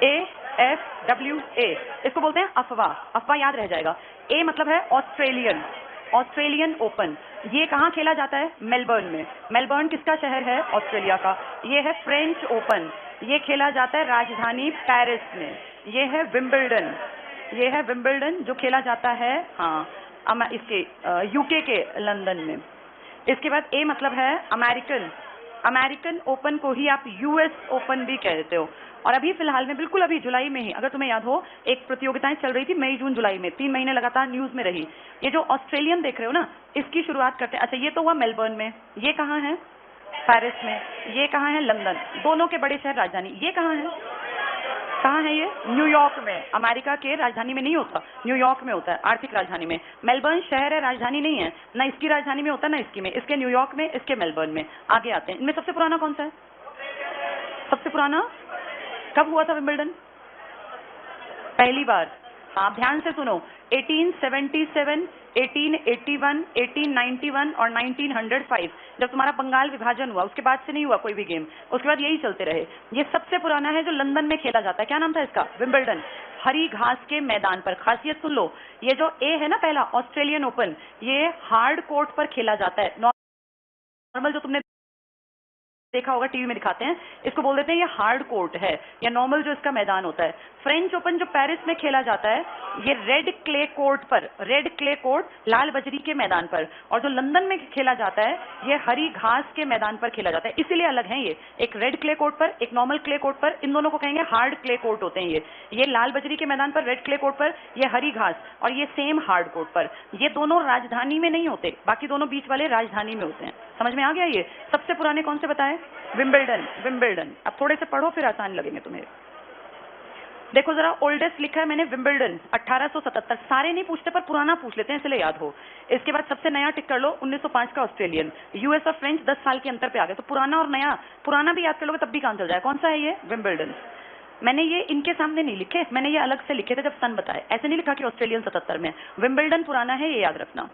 AFWA, इसको बोलते हैं अफवाह। अफवाह याद रह जाएगा। ए मतलब है ऑस्ट्रेलियन, ऑस्ट्रेलियन ओपन। ये कहाँ खेला जाता है? मेलबर्न में। मेलबर्न किसका शहर है? ऑस्ट्रेलिया का। ये है फ्रेंच ओपन, ये खेला जाता है राजधानी पेरिस में। ये है विंबलडन, ये है विंबलडन जो खेला जाता है इसके यूके के लंदन में। इसके बाद ए मतलब है अमेरिकन, अमेरिकन ओपन को ही आप यूएस ओपन भी कहते हो। और अभी फिलहाल में, बिल्कुल अभी जुलाई में ही, अगर तुम्हें याद हो, एक प्रतियोगिताएं चल रही थी मई जून जुलाई में, 3 महीने लगातार न्यूज में रही। ये जो ऑस्ट्रेलियन देख रहे हो ना, इसकी शुरुआत करते हैं। अच्छा, ये तो हुआ मेलबर्न में, ये कहाँ है? पेरिस में। ये कहाँ है? लंदन। दोनों के बड़े शहर राजधानी। ये कहाँ है? कहाँ है ये? न्यूयॉर्क में। अमेरिका के राजधानी में नहीं होता, न्यूयॉर्क में होता है, आर्थिक राजधानी में। मेलबर्न शहर है, राजधानी नहीं है। ना इसकी राजधानी में होता है, ना इसकी में। इसके न्यूयॉर्क में, इसके मेलबर्न में। आगे आते हैं, इनमें सबसे पुराना कौन सा है? सबसे पुराना कब हुआ था विंबलडन? पहली बार। आप ध्यान से सुनो, 1877, 1881, 1891 और 1905, जब तुम्हारा बंगाल विभाजन हुआ, उसके बाद से नहीं हुआ कोई भी गेम, उसके बाद यही चलते रहे। ये सबसे पुराना है जो लंदन में खेला जाता है। क्या नाम था इसका? विंबलडन। हरी घास के मैदान पर। खासियत सुन लो, ये जो ए है ना पहला, ऑस्ट्रेलियन ओपन, ये हार्ड कोर्ट पर खेला जाता है। नॉर्मल जो तुमने देखा होगा, टीवी में दिखाते हैं, इसको बोल देते हैं ये हार्ड कोर्ट है, या नॉर्मल जो इसका मैदान होता है। फ्रेंच ओपन जो पेरिस में खेला जाता है, ये रेड क्ले कोर्ट पर, रेड क्ले कोर्ट, लाल बजरी के मैदान पर। और जो लंदन में खेला जाता है, ये हरी घास के मैदान पर खेला जाता है। इसीलिए अलग है ये, एक रेड क्ले कोर्ट पर, एक नॉर्मल क्ले कोर्ट पर। इन दोनों को कहेंगे हार्ड क्ले कोर्ट होते हैं ये लाल बजरी के मैदान पर रेड क्ले कोर्ट पर, ये हरी घास, और ये सेम हार्ड कोर्ट पर। ये दोनों राजधानी में नहीं होते, बाकी दोनों बीच वाले राजधानी में होते हैं। समझ में आ गया? ये सबसे पुराने कौन से बताए? Wimbledon, Wimbledon. अब थोड़े से पढ़ो, फिर आसान लगेंगे तुम्हें। देखो जरा, ओल्डेस्ट लिखा है मैंने विंबलडन 1877। सारे नहीं पूछते, पर पुराना पूछ लेते हैं, इसलिए याद हो। इसके बाद सबसे नया टिक कर लो, 1905 का ऑस्ट्रेलियन। यूएस और फ्रेंच 10 साल के अंतर पे आ गए, तो पुराना और नया, पुराना भी याद कर लोगे तब भी काम चल जाए। कौन सा है ये? विंबलडन। मैंने ये इनके सामने नहीं लिखे, मैंने ये अलग से लिखे थे जब सन बताए। ऐसे नहीं लिखा कि ऑस्ट्रेलियन 77 में। विंबलडन पुराना है, ये याद रखना।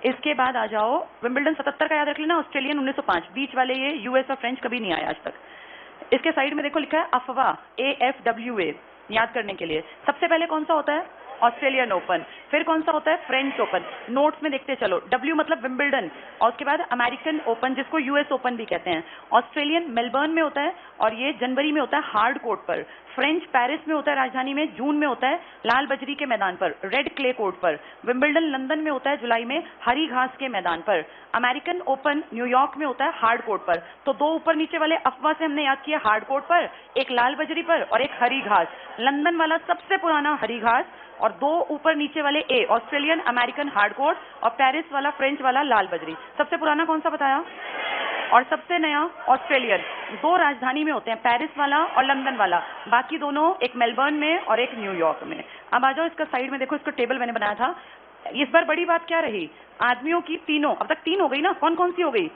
इसके बाद आ जाओ, विंबलडन 77 का याद रख लेना, ऑस्ट्रेलियन 1905, बीच वाले ये यूएस और फ्रेंच कभी नहीं आए आज तक। इसके साइड में देखो लिखा है अफवाह, AFWA, याद करने के लिए। सबसे पहले कौन सा होता है? Australian open. फिर कौन सा होता है? French open. नोट्स में देखते चलो, W मतलब विंबलडन, और उसके बाद अमेरिकन ओपन, जिसको यूएस ओपन भी कहते हैं। ऑस्ट्रेलियन मेलबर्न में होता है, और ये जनवरी में होता है हार्ड कोर्ट पर। फ्रेंच पेरिस में होता है राजधानी में, जून में होता है लाल बजरी के मैदान पर, रेड क्ले कोर्ट पर। विंबलडन लंदन में होता है जुलाई में, हरी घास के मैदान पर। अमेरिकन ओपन न्यूयॉर्क में होता है हार्ड कोर्ट पर। तो दो ऊपर नीचे वाले अफवाह से हमने याद किया हार्ड कोर्ट पर, एक लाल बजरी पर और एक हरी घास। लंदन वाला सबसे पुराना हरी घास, और दो ऊपर नीचे वाले ए, ऑस्ट्रेलियन अमेरिकन हार्ड कोर्ट, और पेरिस वाला फ्रेंच वाला लाल बजरी। सबसे पुराना कौन सा बताया? और सबसे नया ऑस्ट्रेलियन। दो राजधानी में होते हैं, पेरिस वाला और लंदन वाला, बाकी दोनों एक मेलबर्न में और एक न्यूयॉर्क में। अब आ जाओ इसका साइड में देखो, इसको टेबल मैंने बनाया था। इस बार बड़ी बात क्या रही? आदमियों की तीनों, अब तक 3 हो गई ना, कौन कौन सी हो गई?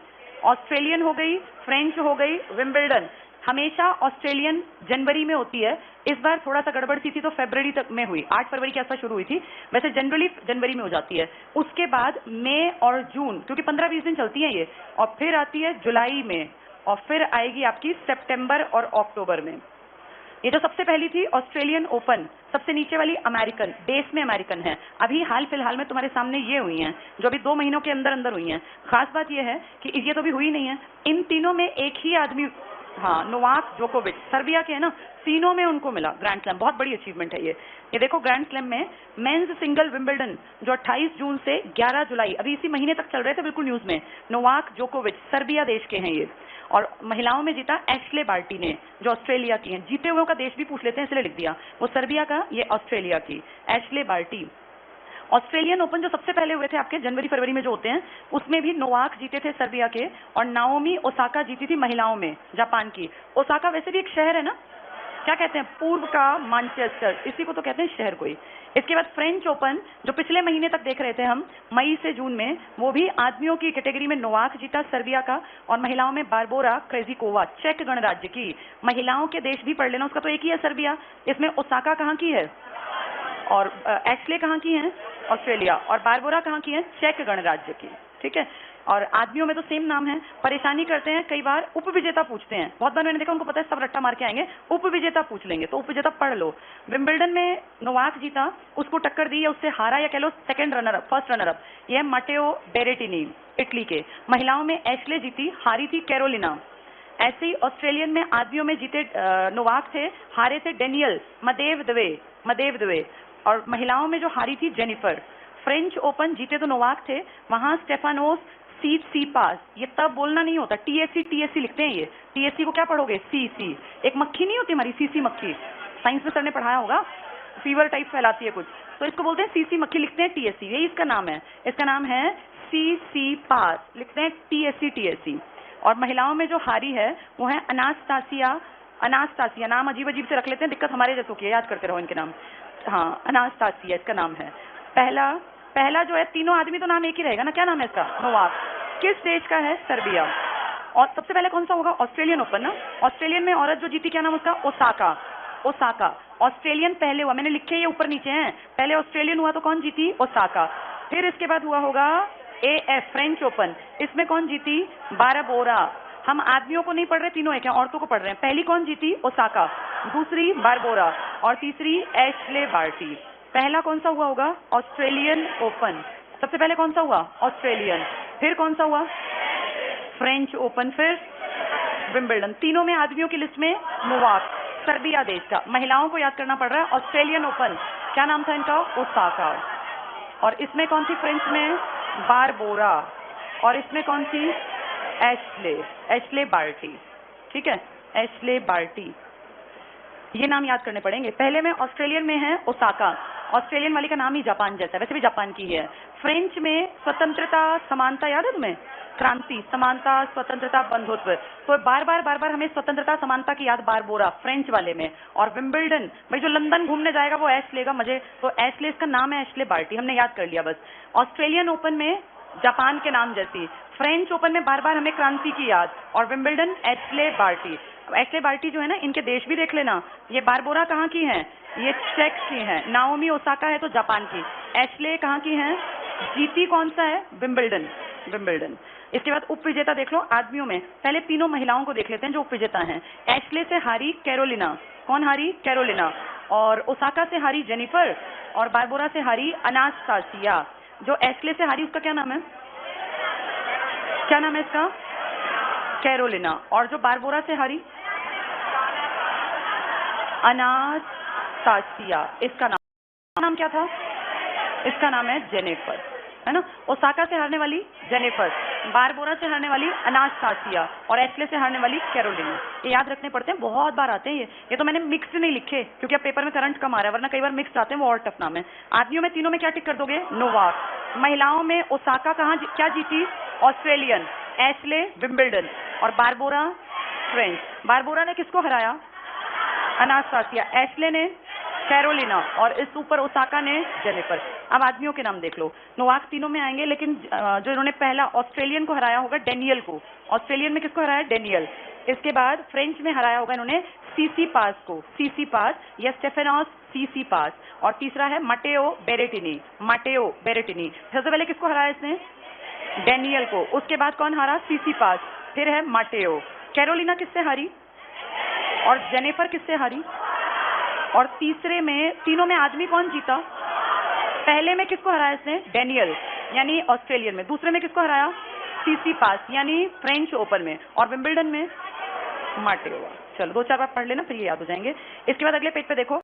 ऑस्ट्रेलियन हो गई, फ्रेंच हो गई, विंबलडन। हमेशा ऑस्ट्रेलियन जनवरी में होती है, इस बार थोड़ा सा गड़बड़ सी थी तो फरवरी तक में हुई, 8 फरवरी के आसपास शुरू हुई थी। वैसे जनरली जनवरी में हो जाती है। उसके बाद मई और जून, क्योंकि 15-20 दिन चलती है ये, और फिर आती है जुलाई में, और फिर आएगी आपकी सितंबर और अक्टूबर में। ये जो सबसे पहली थी ऑस्ट्रेलियन ओपन, सबसे नीचे वाली अमेरिकन, बेस में अमेरिकन है। अभी हाल फिलहाल में तुम्हारे सामने ये हुई हैं, जो अभी 2 महीनों के अंदर अंदर हुई हैं। खास बात ये है कि ये तो अभी हुई नहीं है, इन तीनों में एक ही आदमी, हाँ, नोवाक जोकोविच, सर्बिया के है ना, तीनों में उनको मिला ग्रैंड स्लैम। बहुत बड़ी अचीवमेंट है ये देखो ग्रैंड स्लैम में मेंस सिंगल विंबलडन जो 28 जून से 11 जुलाई, अभी इसी महीने तक चल रहे थे बिल्कुल न्यूज में। नोवाक जोकोविच सर्बिया देश के हैं ये, और महिलाओं में जीता एशले बार्टी ने, जो ऑस्ट्रेलिया की हैं। जीते हुए का देश भी पूछ लेते हैं इसलिए लिख दिया, वो सर्बिया का, ये ऑस्ट्रेलिया की एशले बार्टी। ऑस्ट्रेलियन ओपन जो सबसे पहले हुए थे आपके जनवरी फरवरी में जो होते हैं, उसमें भी नोवाक जीते थे सर्बिया के, और नाओमी ओसाका जीती थी महिलाओं में, जापान की। ओसाका वैसे भी एक शहर है ना, क्या कहते हैं, पूर्व का मैनचेस्टर, इसी को तो कहते हैं शहर कोई। इसके बाद फ्रेंच ओपन जो पिछले महीने तक देख रहे थे हम, मई से जून में, वो भी आदमियों की कैटेगरी में नोवाक जीता सर्बिया का, और महिलाओं में बारबोरा क्रेजिकोवा चेक गणराज्य की। महिलाओं के देश भी पढ़ लेना, उसका तो एक ही है सर्बिया। इसमें ओसाका कहाँ की है, और एशले कहाँ की हैं, ऑस्ट्रेलिया, और बारबोरा कहाँ की हैं, चेक गणराज्य की। ठीक है, और आदमियों में तो सेम नाम है। परेशानी करते हैं कई बार, उपविजेता पूछते हैं। बहुत बार मैंने देखा, उनको पता है सब रट्टा मार के आएंगे, उपविजेता पूछ लेंगे, तो उपविजेता पढ़ लो। विंबलडन में नोवाक जीता, उसको टक्कर दी या उससे हारा या कह लो second runner up, first runner up, ये है माटेओ बेरेटिनी, इटली के। महिलाओं में एशले जीती, हारी थी कैरोलिना। ऐसे ही ऑस्ट्रेलियन में आदमियों में जीते नोवाक थे, हारे थे डेनियल मदेवदवे। और महिलाओं में जो हारी थी जेनिफर। फ्रेंच ओपन जीते तो नोवाक थे, वहां स्टेफानोस सीपास, ये तब बोलना नहीं होता, टीएससी लिखते हैं ये। टीएससी को क्या पढ़ोगे? सी। एक मक्खी नहीं होती हमारी, सीसी मक्खी, साइंस में सर ने पढ़ाया होगा, फीवर टाइप फैलाती है कुछ, तो इसको बोलते हैं सीसी मक्खी, लिखते हैं टीएससी, यही इसका नाम है। इसका नाम है सी पास, लिखते हैं टीएससी। और महिलाओं में जो हारी है वो है अनास्तासिया, नाम अजीब से रख लेते हैं, दिक्कत हमारे जैसों की है, याद करते रहो इनके नाम। हाँ, अनास्तासिया इसका नाम है। पहला जो है, तीनों आदमी तो नाम एक ही रहेगा ना, क्या नाम है इसका? नोवाक। किस देश का है? सर्बिया। और सबसे पहले कौन सा होगा? ऑस्ट्रेलियन ओपन ना। ऑस्ट्रेलियन में औरत जो जीती, क्या नाम उसका? ओसाका। ऑस्ट्रेलियन पहले हुआ, मैंने लिखे ये ऊपर नीचे हैं, पहले ऑस्ट्रेलियन हुआ तो कौन जीती? ओसाका। फिर इसके बाद हुआ होगा AF फ्रेंच ओपन, इसमें कौन जीती? बारबोरा। हम आदमियों को नहीं पढ़ रहे, तीनों एक हैं, औरतों को पढ़ रहे हैं। पहली कौन जीती? ओसाका, दूसरी बारबोरा, और तीसरी एशले बार्टी। पहला कौन सा हुआ होगा? Australian open. सबसे पहले कौन सा हुआ? ऑस्ट्रेलियन। फिर कौन सा हुआ? फ्रेंच ओपन, फिर विंबलडन। तीनों में आदमियों की लिस्ट में नोवाक, सर्बिया देश का। महिलाओं को याद करना पड़ रहा है, ऑस्ट्रेलियन ओपन, क्या नाम था इनका? ओसाका। और इसमें कौन सी? फ्रेंच में बारबोरा, और इसमें कौन सी? Ashleigh Barty. ठीक है, एशले बार्टी, ये नाम याद करने पड़ेंगे। पहले में ऑस्ट्रेलियन में है ओसाका, ऑस्ट्रेलियन वाली का नाम ही जापान जैसा है, वैसे भी जापान की है। फ्रेंच में स्वतंत्रता समानता, याद है तुम्हें? क्रांति, समानता, स्वतंत्रता, बंधुत्व, तो बार बार हमें स्वतंत्रता समानता की याद बारबोरा फ्रेंच वाले में। और विंबलडन, भाई जो लंदन घूमने जाएगा वो ऐश लेगा मजे, तो एशले इसका नाम है, एशले बार्टी, हमने याद कर लिया बस। ऑस्ट्रेलियन ओपन में जापान के नाम जैसी, फ्रेंच ओपन में बार बार हमें क्रांति की याद, और Wimbledon Ashleigh Barty. Ashleigh Barty जो है ना, इनके देश भी देख लेना, ये बारबोरा कहाँ की है? ये चेक की है। नाओमी ओसाका है तो जापान की। एशले कहाँ की है? जीती कौन सा है? विंबलडन। इसके बाद उप विजेता देख लो आदमियों में, पहले तीनों महिलाओं को देख लेते हैं जो उप विजेता हैं। एशले से हारी कैरोलिना, कौन हारी? कैरोलिना। और ओसाका से हारी जेनिफर, और बारबोरा से हारी अनास्तासिया। जो एशले से हारी उसका क्या नाम है? क्या नाम है इसका? कैरोलिना। और जो बारबोरा से हारी? अनास्तासिया। इसका नाम क्या था? इसका नाम है जेनिफर, है ना। ओसाका से हारने वाली जेनिफर, बारबोरा से हारने वाली अनास्तासिया, और एशले से हारने वाली कैरोलिना। ये याद रखने पड़ते हैं, बहुत बार आते हैं ये तो मैंने मिक्स्ड नहीं लिखे क्योंकि अब पेपर में करंट कम आ रहा है, वरना कई बार मिक्स्ड आते हैं, वो और टफ नाम है। आदमियों में तीनों में क्या टिक कर दोगे? नोवाक। महिलाओं में ओसाका क्या जीती? ऑस्ट्रेलियन, एशले विंबलडन, और बारबोरा फ्रेंच। बारबोरा ने किसको हराया? अनास्तासिया। एशले ने कैरोलिना, और इस ऊपर ओसाका ने जेनिफर। अब आदमियों के नाम देख लो, नोवाक तीनों में आएंगे, लेकिन जो इन्होंने पहला ऑस्ट्रेलियन को हराया होगा डेनियल को, ऑस्ट्रेलियन में किसको हराया? डेनियल। इसके बाद फ्रेंच में हराया होगा इन्होंने सीसी पास को, सीसी पास या स्टेफेनोस सीसी पास। और तीसरा है माटेओ बेरेटिनी। सबसे पहले किसको हराया इसने? डेनियल को। उसके बाद कौन हारा? सीसी पास। फिर है माटेओ। कैरोलिना किससे हारी? और जेनिफर किससे हारी? और तीसरे में, तीनों में आदमी कौन जीता? पहले में किसको हराया इसने? डेनियल, यानी ऑस्ट्रेलियन में। दूसरे में किसको हराया? सीसी पास, यानी फ्रेंच ओपन में। और विंबलडन में माटेओ। चलो 2-4 बार पढ़ लेना, फिर ये याद हो जाएंगे। इसके बाद अगले पेज पे देखो।